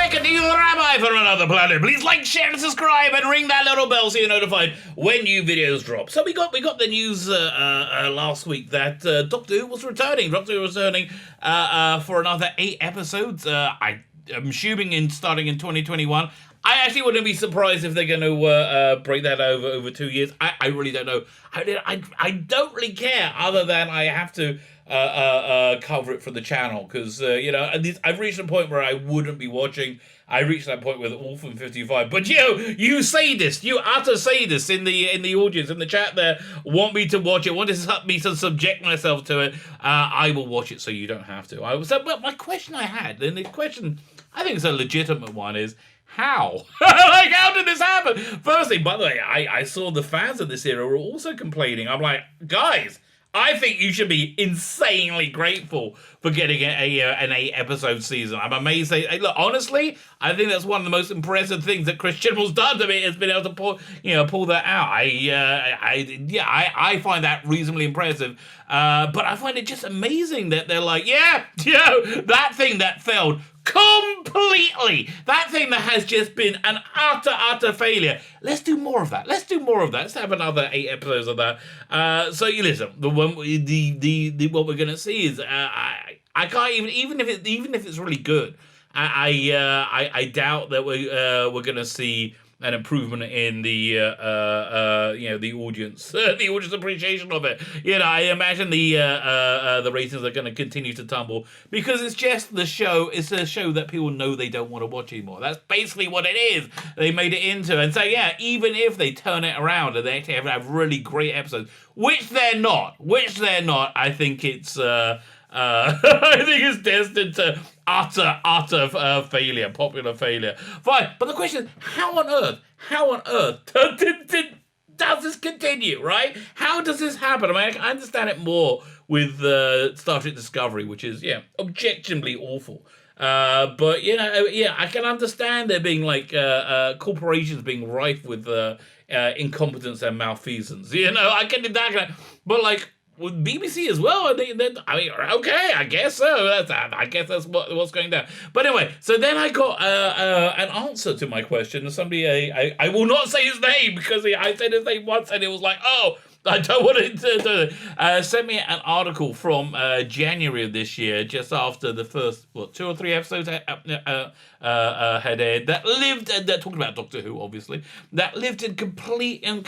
back at you, Rabbi, from another planet. Please like, share, and subscribe, and ring that little bell so you're notified when new videos drop. So we got the news last week that Doctor Who was returning. Doctor Who was returning for another 8 episodes. I'm assuming starting in 2021. I actually wouldn't be surprised if they're going to break that over 2 years. I really don't know. I don't really care, other than I have to cover it for the channel, because I've reached a point where I wouldn't be watching. I reached that point with Orphan 55. But you sadists, you utter sadists in the audience, in the chat there, want me to watch it, want me to subject myself to it. I will watch it so you don't have to. But my question I had, and the question I think is a legitimate one, is how? Like, how did this happen? Firstly, by the way, I saw the fans of this era were also complaining. I'm like, guys, I think you should be insanely grateful for getting an 8-episode season. I'm amazed. Look, honestly, I think that's one of the most impressive things that Chris Chibnall's done to me, has been able to pull that out. I find that reasonably impressive. But I find it just amazing that they're like, that thing that failed completely. That thing that has just been an utter failure. Let's do more of that. Let's have another 8 episodes of that. So you listen. What we're gonna see is I can't even if it's really good. I doubt that we're gonna see an improvement in the audience, the audience appreciation of it. I imagine the ratings are going to continue to tumble, because it's just the show. It's a show that people know they don't want to watch anymore. That's basically what it is. They made it into, and so even if they turn it around and they actually have really great episodes, which they're not, I think it's destined to utter failure, popular failure. Fine, but the question is, how on earth does this continue, right? How does this happen? I mean, I understand it more with Star Trek Discovery, which is, objectively awful. But I can understand there being corporations being rife with incompetence and malfeasance. I can do that, but with BBC as well, okay, I guess so. I guess that's what's going down. But anyway, so then I got an answer to my question. Somebody, I will not say his name, because I said his name once and it was like, oh, I don't want to do it. Sent me an article from January of this year, just after the first 2 or 3 episodes had aired, that talked about Doctor Who, obviously, that lived in complete and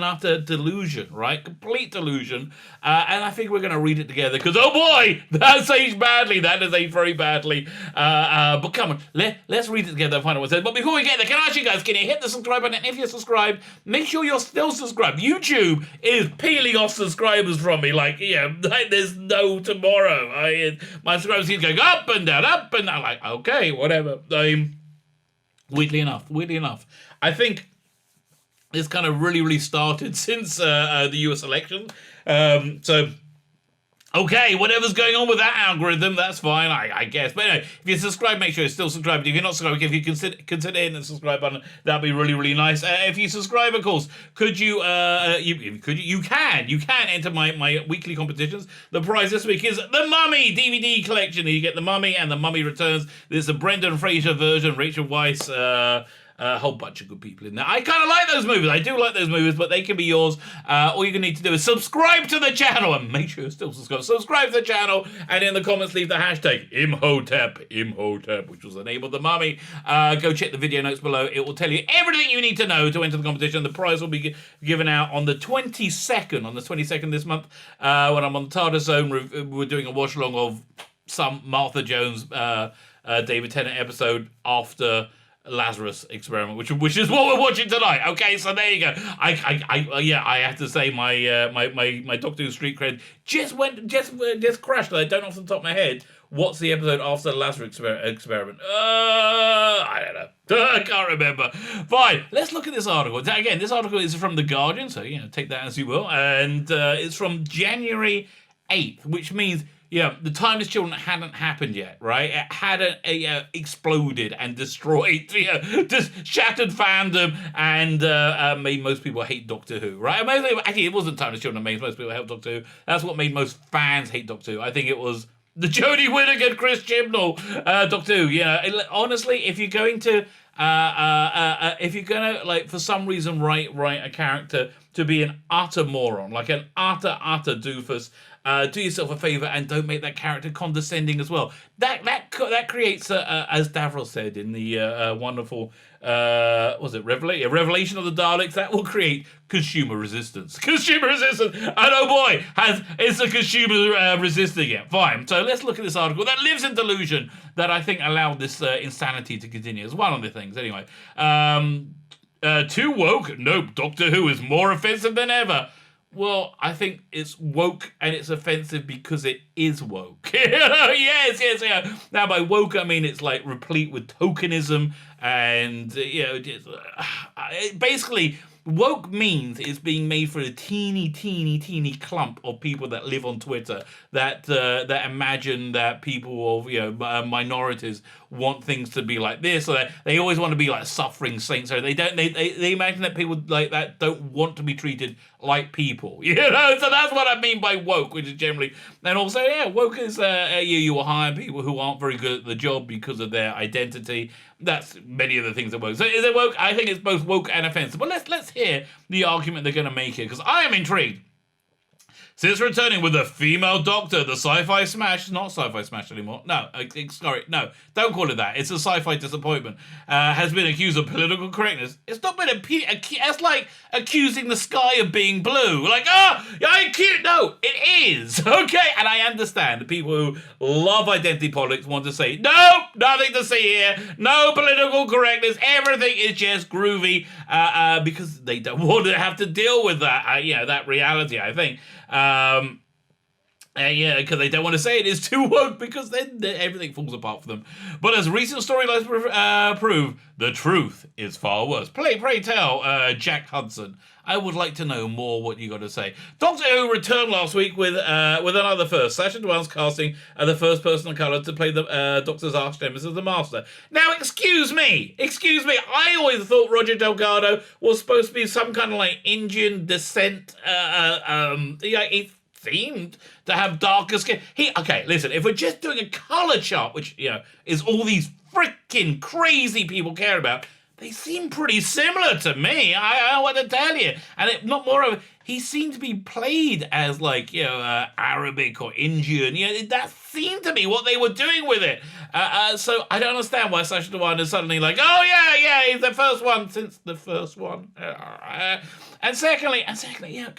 utter delusion, right? Complete delusion. And I think we're going to read it together, because, oh boy, that's aged badly. That is aged very badly. But come on, let's read it together and find out what it says. But before we get there, can I ask you guys, can you hit the subscribe button? And if you're subscribed, make sure you're still subscribed. YouTube is peeling off subscribers from me, there's no tomorrow. My subscribers keep going up and down. Like, okay, whatever. Weirdly enough, I think it's kind of really started since the US election. Okay, whatever's going on with that algorithm, that's fine, I guess. But anyway, if you're subscribed, make sure you're still subscribed. If you're not subscribed, if you consider hitting the subscribe button, that'd be really nice. If you subscribe, of course, you can enter my weekly competitions. The prize this week is the Mummy DVD collection. You get the Mummy and the Mummy Returns. There's a Brendan Fraser version, Rachel Weisz, a whole bunch of good people in there. I kind of like those movies. I do like those movies, but they can be yours. All you're going to need to do is subscribe to the channel, and make sure you're still subscribed. Subscribe to the channel, and in the comments leave the hashtag Imhotep, which was the name of the mummy. Go check the video notes below. It will tell you everything you need to know to enter the competition. The prize will be given out on the 22nd this month, when I'm on the TARDIS Zone. We're doing a watch along of some Martha Jones, David Tennant episode after Lazarus Experiment, which is what we're watching tonight. Okay, so there you go. I have to say my Doctor Who street cred just crashed. I don't know off the top of my head what's the episode after the Lazarus Experiment. I don't know. I can't remember. Fine, let's look at this article. Again, this article is from The Guardian, so take that as you will, and it's from January 8th, which means the Timeless Children hadn't happened yet, right? It hadn't exploded and destroyed, just shattered fandom and made most people hate Doctor Who, right? Actually, it wasn't Timeless Children that made most people hate Doctor Who. That's what made most fans hate Doctor Who. I think it was The Jodie Whittaker, Chris Chibnall, Doctor Who. Honestly, if you're going to, like for some reason write a character to be an utter moron, like an utter doofus, do yourself a favor and don't make that character condescending as well. That creates, as Davros said in the wonderful, was it Revelation of the Daleks? That will create consumer resistance. Consumer resistance, and oh boy, it's a consumer resisting it. Fine. So let's look at this article that lives in delusion that I think allowed this insanity to continue. It's one of the things, anyway. Too woke? Nope. Doctor Who is more offensive than ever. Well, I think it's woke and it's offensive because it is woke. Yes. Yeah. Now, by woke, I mean it's like replete with tokenism and, basically, woke means it's being made for a teeny clump of people that live on Twitter that imagine that people of minorities want things to be like this, or that they always want to be like suffering saints. So they imagine that people like that don't want to be treated like people. So that's what I mean by woke, which is generally, and also woke is you will hire people who aren't very good at the job because of their identity. That's many of the things that woke. So is it woke? I think it's both woke and offensive. But let's hear the argument they're going to make here, because I am intrigued. Since returning with a female doctor, the sci-fi smash, not sci-fi smash anymore, no, sorry, no, don't call it that, it's a sci-fi disappointment, has been accused of political correctness. It's not been it's like accusing the sky of being blue. Like, no, it is, okay? And I understand the people who love identity politics want to say, no, nothing to see here, no political correctness, everything is just groovy, because they don't want to have to deal with that, that reality, I think. Because they don't want to say it is too woke, because then everything falls apart for them. But as recent storylines prove, the truth is far worse. Pray tell, Jack Hudson. I would like to know more what you got to say. Doctor Who returned last week with another first. Sacha Dhawan's casting the first person of colour to play the Doctor's arch nemesis, the Master. Now, excuse me. I always thought Roger Delgado was supposed to be some kind of like Indian descent. He seemed to have darker skin. Listen, if we're just doing a colour chart, which is all these freaking crazy people care about, they seem pretty similar to me. I want to tell you. And he seemed to be played as like, Arabic or Indian. That seemed to be what they were doing with it. So I don't understand why Sacha Dhawan is suddenly like, oh yeah, he's the first one since the first one. And secondly,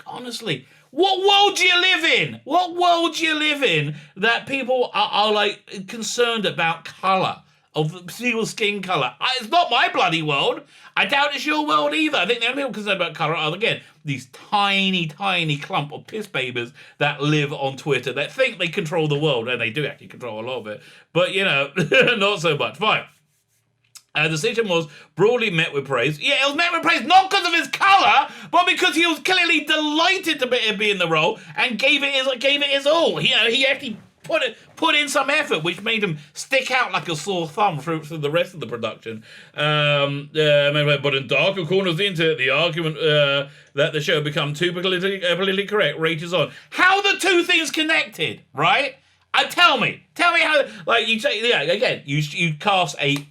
honestly, what world do you live in? What world do you live in that people are like concerned about colour? Of people's skin colour. It's not my bloody world. I doubt it's your world either. I think the only people concerned about colour are, again, these tiny clump of piss babies that live on Twitter that think they control the world, and they do actually control a lot of it. But, not so much. Fine. The decision was broadly met with praise. Yeah, it was met with praise not because of his colour, but because he was clearly delighted to be in the role and gave it his all. He actually put in some effort, which made him stick out like a sore thumb through the rest of the production. But in darker corners of the internet, the argument that the show become too politically correct rages on. How are the two things connected, right? Tell me how. Like you cast a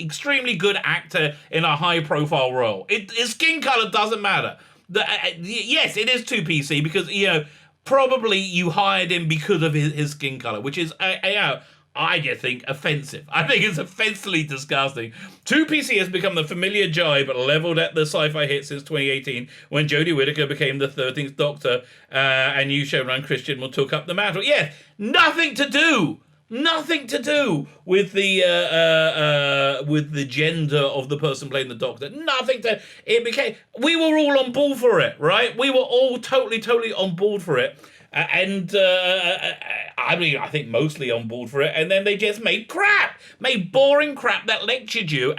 extremely good actor in a high profile role. His skin color doesn't matter. Yes, it is too PC because probably you hired him because of his skin color, which is, I just think, offensive. I think it's offensively disgusting. 2PC has become the familiar jibe levelled at the sci-fi hit since 2018 when Jodie Whittaker became the 13th Doctor and new showrunner Chris Chibnall took up the mantle. Yes, nothing to do with the gender of the person playing the Doctor. We were all on board for it, right? We were all totally on board for it. I think mostly on board for it, and then they just made boring crap that lectured you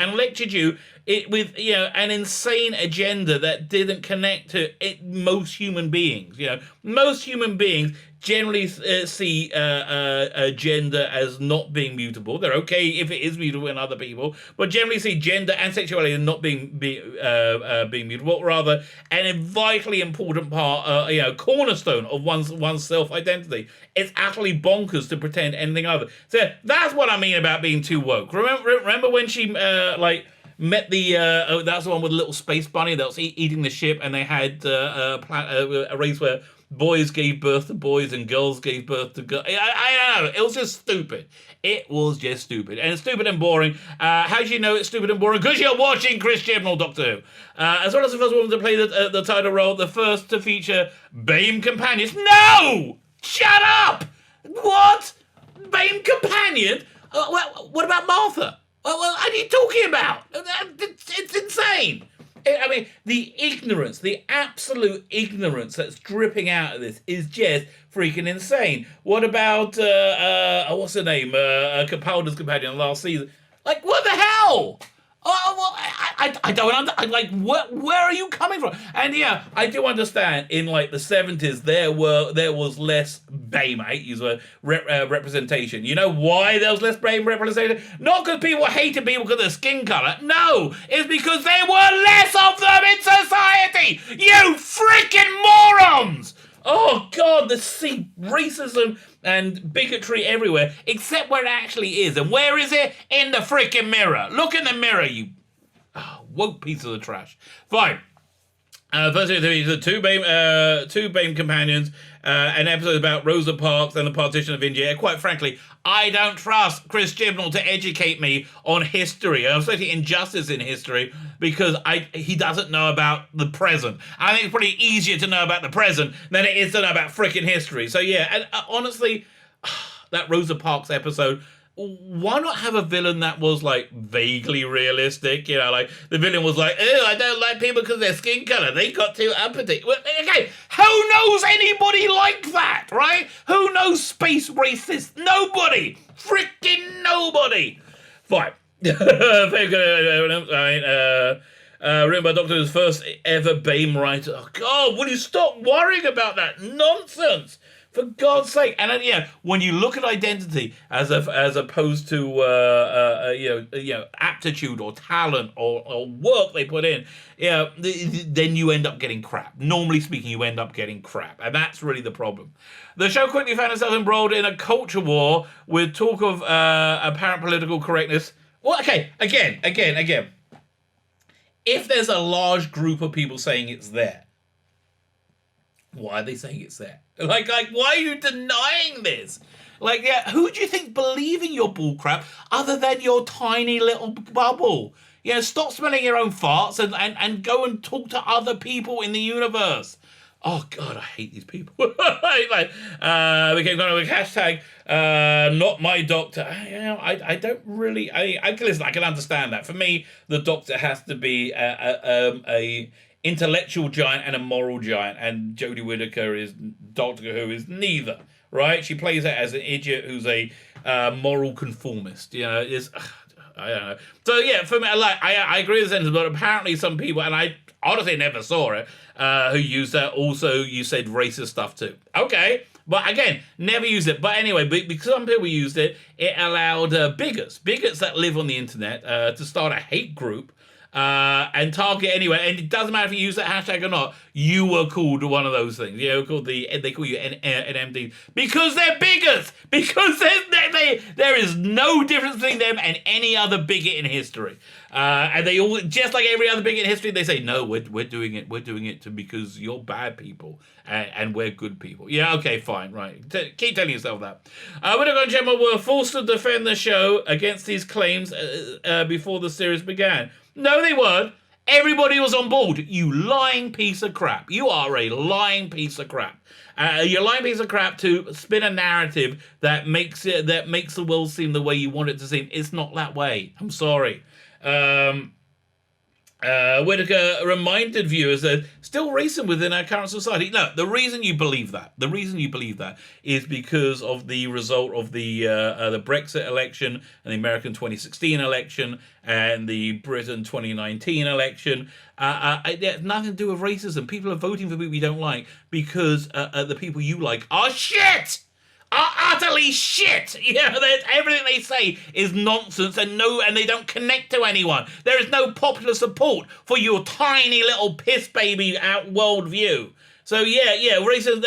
it with an insane agenda that didn't connect to most human beings. Most human beings generally see gender as not being mutable. They're okay if it is mutable in other people, but generally see gender and sexuality as not being mutable, rather a vitally important part, cornerstone of one's self-identity. It's utterly bonkers to pretend anything other. So that's what I mean about being too woke. Remember when she met the that's the one with the little space bunny that was eating the ship, and they had a race where boys gave birth to boys and girls gave birth to girls. I don't know. It was just stupid. It was just stupid. And it's stupid and boring. How do you know it's stupid and boring? Because you're watching Chris Chibnall, Doctor Who. As well as the first woman to play the title role, the first to feature BAME companions. No! Shut up! What? BAME companion? What about Martha? What are you talking about? It's insane. I mean, the ignorance, the absolute ignorance that's dripping out of this is just freaking insane. What about, what's her name? Capaldi's companion last season. Like, what the hell? Oh, well, I don't understand. Like, where are you coming from? And yeah, I do understand in like the 70s there was less BAME, I hate to use the word, representation. You know why there was less BAME representation? Not because people hated people because of their skin color. No, it's because there were less of them in society. You freaking morons! Oh God, see racism and bigotry everywhere, except where it actually is. And where is it? In the freaking mirror. Look in the mirror, you woke piece of the trash. Fine. First the two BAME companions, an episode about Rosa Parks and the partition of India. Quite frankly, I don't trust Chris Chibnall to educate me on history, especially injustice in history, because he doesn't know about the present. I think it's pretty easier to know about the present than it is to know about freaking history. So yeah, and honestly, that Rosa Parks episode, why not have a villain that was like vaguely realistic? You know, like the villain was like, "Oh, I don't like people because of their skin color. They got too uppity." Well, okay, who knows anybody like that, right? Who knows space racists? Nobody, freaking nobody. Fine. Written by Doctor Who's first ever BAME writer. Oh God, will you stop worrying about that nonsense? For God's sake. And then, yeah, when you look at identity as opposed to aptitude or talent or work they put in, then you end up getting crap. Normally speaking, you end up getting crap, and that's really the problem. The show quickly found itself embroiled in a culture war with talk of apparent political correctness. Well, okay, again. If there's a large group of people saying it's there, why are they saying it's there? Like, why are you denying this? Like, yeah, who do you think believing your bullcrap other than your tiny little bubble? Yeah, stop smelling your own farts and go and talk to other people in the universe. Oh God, I hate these people. We keep going with hashtag not my doctor. I don't really. I can listen. I can understand that. For me, the doctor has to be a intellectual giant and a moral giant, and Jodie Whittaker is Doctor Who is neither, right? She plays it as an idiot who's a moral conformist. You know, I don't know. So yeah, for me, I agree with the sentence, but apparently some people, and I honestly never saw it, who used that. Also, you said racist stuff too. Okay. But again, never used it. But anyway, because some people used it, it allowed bigots that live on the internet to start a hate group and target anyway. And it doesn't matter if you use that hashtag or not. You were called one of those things. They call you an MD because they're bigots. Because there is no difference between them and any other bigot in history. And they all, just like every other bigot in history, they say, no, we're doing it. We're doing it because you're bad people and we're good people. Yeah, okay, fine, right. Keep telling yourself that. Whittaker and Gemma were forced to defend the show against these claims before the series began. No, they weren't. Everybody was on board. You lying piece of crap. You are a lying piece of crap. You're a lying piece of crap to spin a narrative that makes the world seem the way you want it to seem. It's not that way. I'm sorry. Whitaker reminded viewers that still racism within our current society. No, the reason you believe that is because of the result of the Brexit election and the American 2016 election and the Britain 2019 election. It has nothing to do with racism. People are voting for people you don't like because the people you like are shit! Are utterly shit. Yeah, everything they say is nonsense and they don't connect to anyone. There is no popular support for your tiny little piss baby out worldview. So racism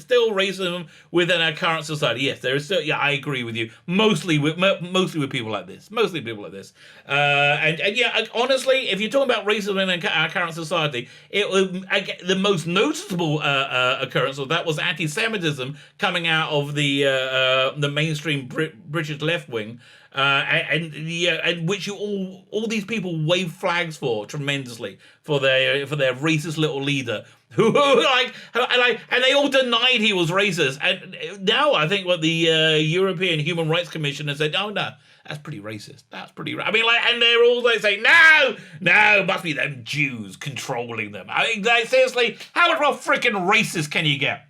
still racism within our current society. Yes, there is still. Yeah, I agree with you. Mostly with people like this. Honestly, if you're talking about racism in our current society, the most noticeable occurrence of that was anti-Semitism coming out of the mainstream British left wing. And which all these people wave flags for tremendously for their racist little leader who and they all denied he was racist, and now I think what the European Human Rights Commission has said, oh no, that's pretty racist. And they're all saying, no, must be them Jews controlling them. Seriously, how much more freaking racist can you get?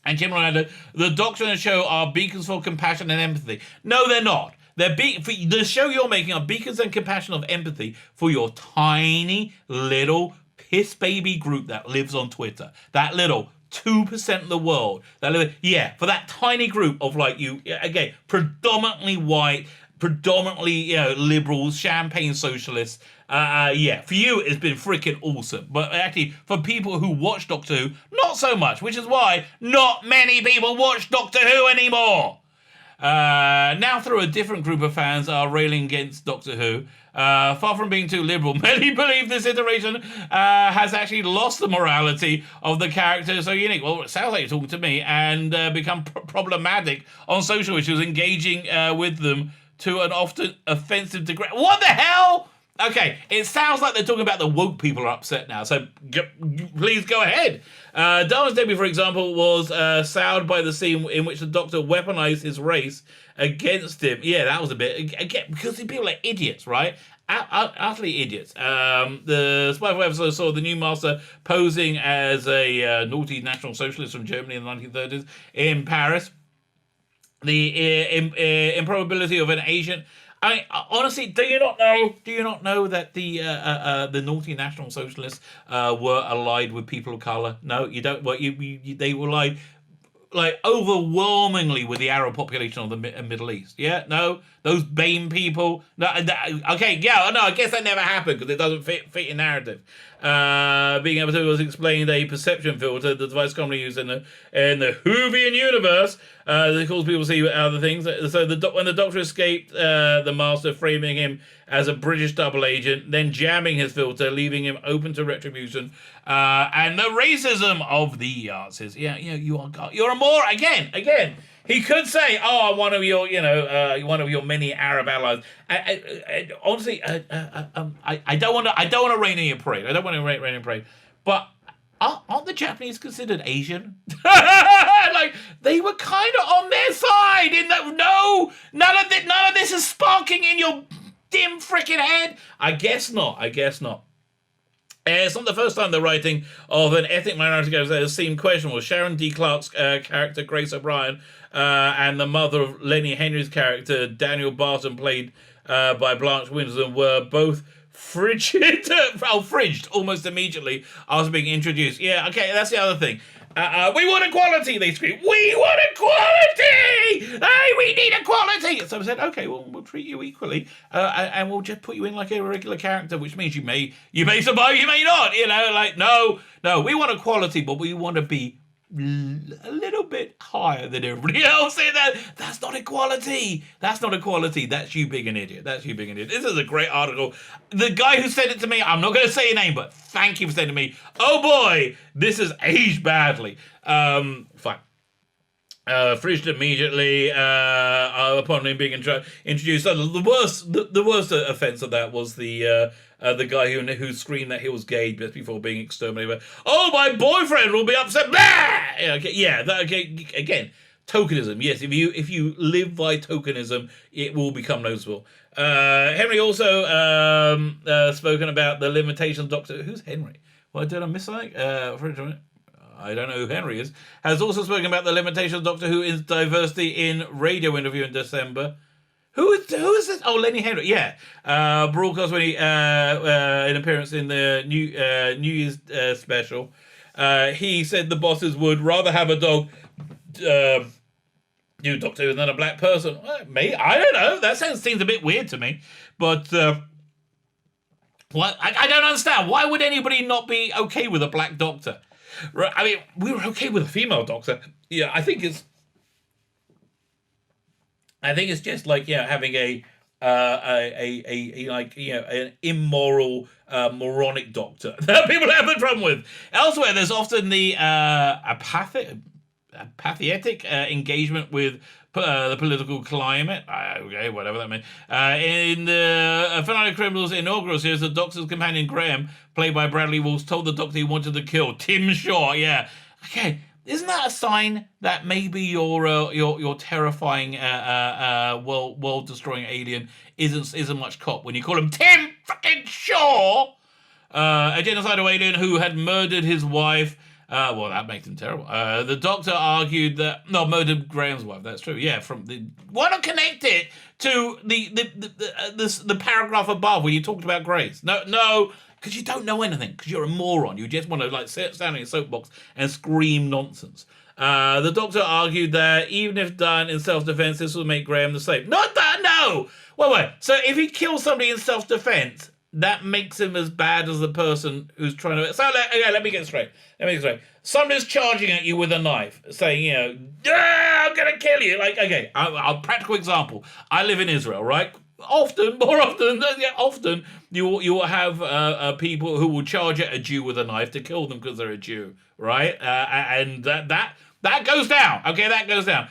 And Jim Orlando, the Doctor and the show are beacons for compassion and empathy. No, they're not. The show you're making are beacons and compassion of empathy for your tiny little piss baby group that lives on Twitter. That little 2% of the world. For that tiny group of predominantly white, predominantly liberals, champagne socialists. For you it's been freaking awesome. But actually, for people who watch Doctor Who, not so much, which is why not many people watch Doctor Who anymore. Now through a different group of fans are railing against Doctor Who. Far from being too liberal, many believe this iteration has actually lost the morality of the character so unique. Well, it sounds like you're talking to me, and become problematic on social issues, engaging with them to an often offensive degree. What the hell? Okay, it sounds like they're talking about the woke people are upset now, so please go ahead. Darwin's debut, for example, was soured by the scene in which the Doctor weaponized his race against him. Yeah, that was a bit, again, because people are idiots, right? Utterly idiots. The Spy episode saw the new master posing as a naughty National Socialist from Germany in the 1930s in Paris. The improbability of an Asian... honestly, do you not know that the naughty National Socialists were allied with people of color? No, you don't. Well, they were like overwhelmingly with the Arab population of the Middle East. Yeah, no, those BAME people. No, okay, yeah, no, I guess that never happened because it doesn't fit in narrative. Being able to was explained a perception filter, the device commonly used in the Whovian universe. That calls people to see other things. So when the Doctor escaped the Master, framing him as a British double agent, then jamming his filter, leaving him open to retribution, and the racism of the Yazis. You're a more again. He could say, "Oh, I'm one of your, one of your many Arab allies." Honestly, I don't want to rain in your parade. I don't want to rain in your parade, but. Aren't the Japanese considered Asian? They were kind of on their side in that. No, none of this is sparking in your dim freaking head. I guess not. It's not the first time the writing of an ethnic minority has seemed questionable. Sharon D. Clark's character, Grace O'Brien, and the mother of Lenny Henry's character, Daniel Barton, played by Blanche Winston, were both fridged almost immediately after being introduced. Yeah, okay, that's the other thing. We want equality, they scream. We want equality! Hey, we need equality! So I said, okay, well, we'll treat you equally, and we'll just put you in like a regular character, which means you may survive, you may not. No, we want equality, but we want to be a little bit higher than everybody else. That's not equality. That's you being an idiot. This is a great article. The guy who sent it to me, I'm not going to say your name, but thank you for sending me. Oh boy, this has aged badly. Fine. Fridged immediately upon him being introduced. So the worst offence of that was the guy who screamed that he was gay just before being exterminated. Oh, my boyfriend will be upset. Again, Tokenism, yes. If you live by tokenism, it will become noticeable. Henry also spoken about the limitations of Doctor. Who's Henry? Well, did I miss something? I don't know who Henry is. Has also spoken about the limitations of Doctor Who in diversity in radio interview in December. Who is this? Oh, Lenny Henry. Yeah, broadcast when he an appearance in the New Year's special. He said the bosses would rather have a dog. New Doctor Who than a black person. Me? I don't know. That seems a bit weird to me. But what? I don't understand. Why would anybody not be okay with a black Doctor? Right? I mean, we were okay with a female Doctor. Yeah, I think it's just like having a like an immoral moronic Doctor that people have a problem with. Elsewhere, there's often the apathetic engagement with the political climate. Okay, whatever that means. In the Fanatic Criminals inaugural series, the Doctor's companion Graham, played by Bradley Walsh, told the Doctor he wanted to kill Tim Shaw. Yeah. Okay. Isn't that a sign that maybe your terrifying world destroying alien isn't much cop when you call him Tim fucking Shaw, a genocidal alien who had murdered his wife? Well, that makes him terrible. The Doctor argued that murdered Graham's wife. That's true. Yeah, why not connect it to the paragraph above where you talked about Grace? No. Because you don't know anything, because you're a moron. You just want to stand in a soapbox and scream nonsense. The Doctor argued that even if done in self-defense, this would make Graham the same. Not that, no! Wait. So if he kills somebody in self-defense, that makes him as bad as the person who's trying to... So, let me get straight. Somebody's charging at you with a knife, saying, I'm going to kill you. A practical example. I live in Israel, right? More often, you will have people who will charge at a Jew with a knife to kill them because they're a Jew, right? And that goes down. Okay, that goes down.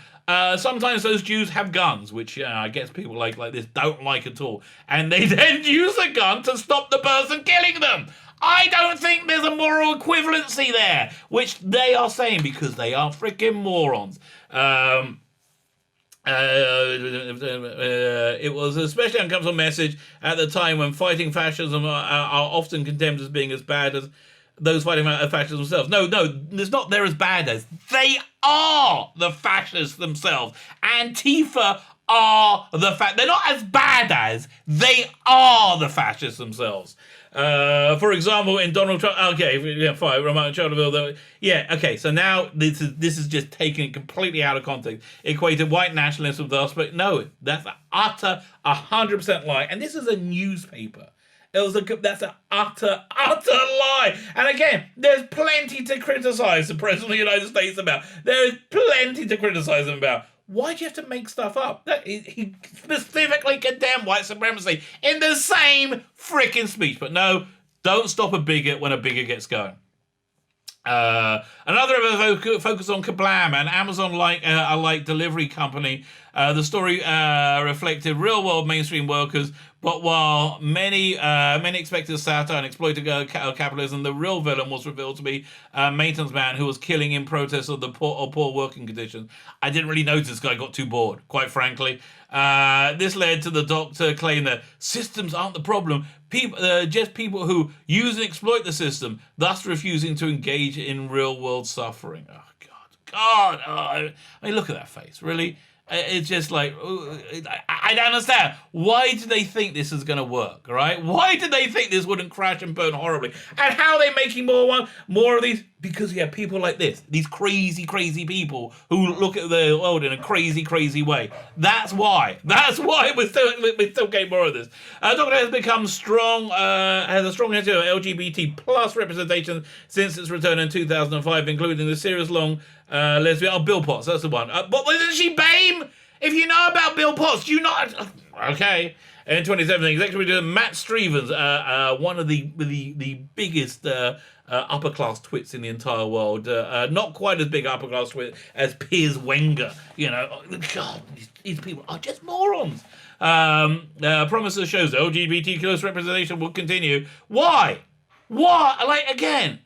Sometimes those Jews have guns, which I guess people like this don't like at all, and they then use a gun to stop the person killing them. I don't think there's a moral equivalency there, which they are saying because they are freaking morons. It was an especially uncomfortable message at the time when fighting fascism are often condemned as being as bad as those fighting fascism themselves. No, it's not they're as bad as. They are the fascists themselves. Antifa are they're not as bad as, they are the fascists themselves. For example, in Donald Trump, fine, Ramon Charleville, so now this is just taking it completely out of context. Equated white nationalism with us, but no, that's an utter 100% lie. And this is a newspaper. That's an utter lie. And again, there's plenty to criticize the President of the United States about. There is plenty to criticize him about. Why do you have to make stuff up? He specifically condemned white supremacy in the same freaking speech. But no, don't stop a bigot when a bigot gets going. Another focus on Kablam, an Amazon-like delivery company. The story reflected real-world mainstream workers, but while many expected satire and exploited capitalism, the real villain was revealed to be a maintenance man who was killing in protest of the poor working conditions. I didn't really notice this guy got too bored, quite frankly. This led to the Doctor claim that systems aren't the problem, just people who use and exploit the system, thus refusing to engage in real-world suffering. Oh, God. I mean, look at that face, really? It's just like, I don't understand. Why do they think this is going to work, right? Why do they think this wouldn't crash and burn horribly? And how are they making more of these? Because you have people like this, these crazy people who look at the world in a crazy way. That's why we're still getting more of this. Doctor has become strong, has a strong history of LGBT plus representation since its return in 2005, including the series-long lesbian, Bill Potts, that's the one. But wasn't she BAME? If you know about Bill Potts, do you not? Okay. In 2017, executive producer Matt Stevens, one of the biggest upper-class twits in the entire world. Not quite as big upper-class twit as Piers Wenger. God, these people are just morons. Promises shows LGBT close representation will continue. Why? Again?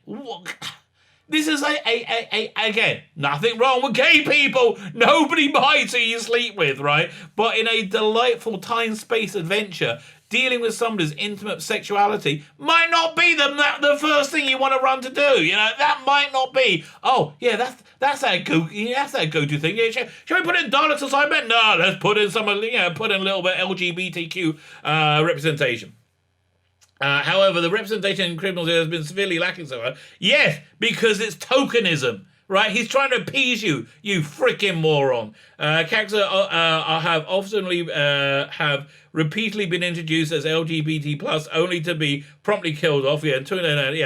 This is again, nothing wrong with gay people. Nobody bites who you sleep with, right? But in a delightful time-space adventure, dealing with somebody's intimate sexuality might not be the first thing you want to run to do. You know, that might not be. Oh, yeah, that's that go-to thing. Yeah, shall we put in Daleks assignment? No, let's put in put in a little bit LGBTQ representation. However, the representation in criminals has been severely lacking so far. Yes, because it's tokenism, right? He's trying to appease you, you freaking moron. Characters have repeatedly been introduced as LGBT plus, only to be promptly killed off. Yeah,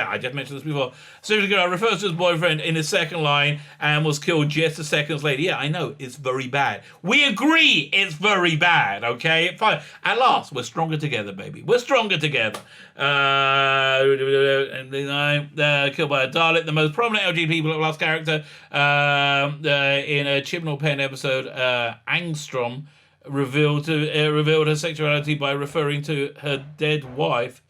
I just mentioned this before. Seriously, refers to his boyfriend in his second line and was killed just a seconds later. Yeah, I know, it's very bad. We agree it's very bad, okay? Fine. At last, we're stronger together, baby. We're stronger together. Killed by a Dalek, the most prominent LGBT plus character in a Chibnall Pen episode, Angstrom revealed her sexuality by referring to her dead wife.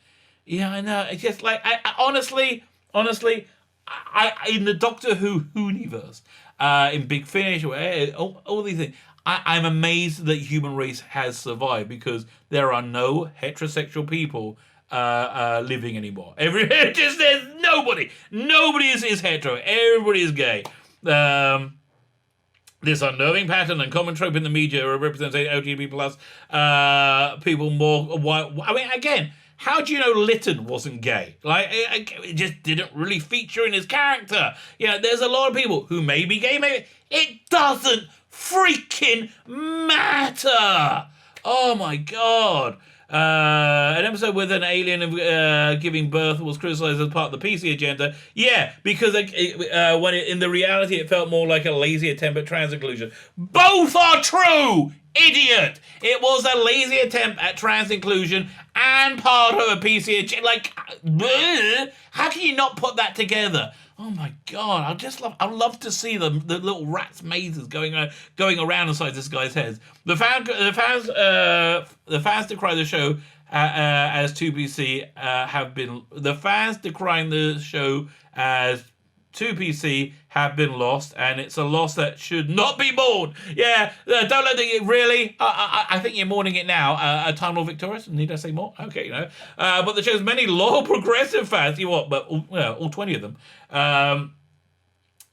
Yeah, I know. It's just like I honestly, in the Doctor Who universe, in Big Finish, all these things, I'm amazed that the human race has survived because there are no heterosexual people living anymore. There's nobody is hetero. Everybody is gay. This unnerving pattern and common trope in the media represents LGBT plus people more white. I mean, again, how do you know Lytton wasn't gay? Like, it just didn't really feature in his character. You know, there's a lot of people who may be gay, maybe. It doesn't freaking matter. Oh my God. An episode with an alien giving birth was criticized as part of the PC agenda. Yeah, because in the reality it felt more like a lazy attempt at trans inclusion. Both are true, idiot. It was a lazy attempt at trans inclusion and part of a PC agenda. Like, how can you not put that together? Oh my God! I'd love to see the little rats mazes going around inside this guy's head. The fans decry the show as 2PC have been. The fans decrying the show as 2PC have been lost, and it's a loss that should not be mourned. Yeah, don't let it really. I think you're mourning it now. Time Lord Victorious. Need I say more? Okay, you know. But the show's many loyal progressive fans. But all 20 of them.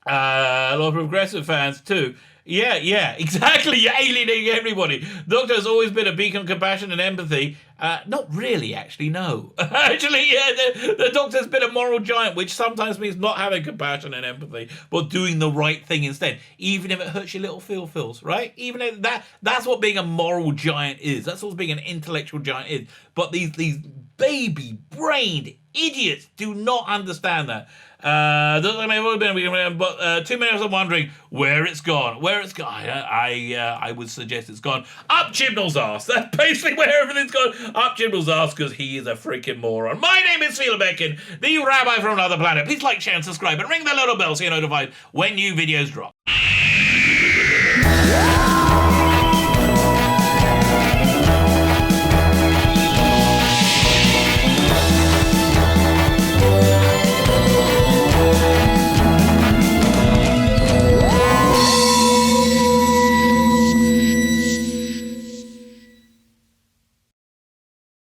Loyal progressive fans too. Yeah, exactly. You're alienating everybody. Doctor has always been a beacon of compassion and empathy. Not really, actually, no. Actually, yeah, the Doctor's been a moral giant, which sometimes means not having compassion and empathy, but doing the right thing instead, even if it hurts your little feels, right? Even if that's what being a moral giant is. That's what being an intellectual giant is. But these baby-brained idiots do not understand that. But too many of us are wondering where it's gone. I would suggest it's gone up Chibnall's arse. That's basically where everything's gone. Up Chibnall's arse, because he is a freaking moron. My name is Fehr Beckin, the Rabbi from another planet. Please like, share, and subscribe, and ring the little bell so you're notified when new videos drop.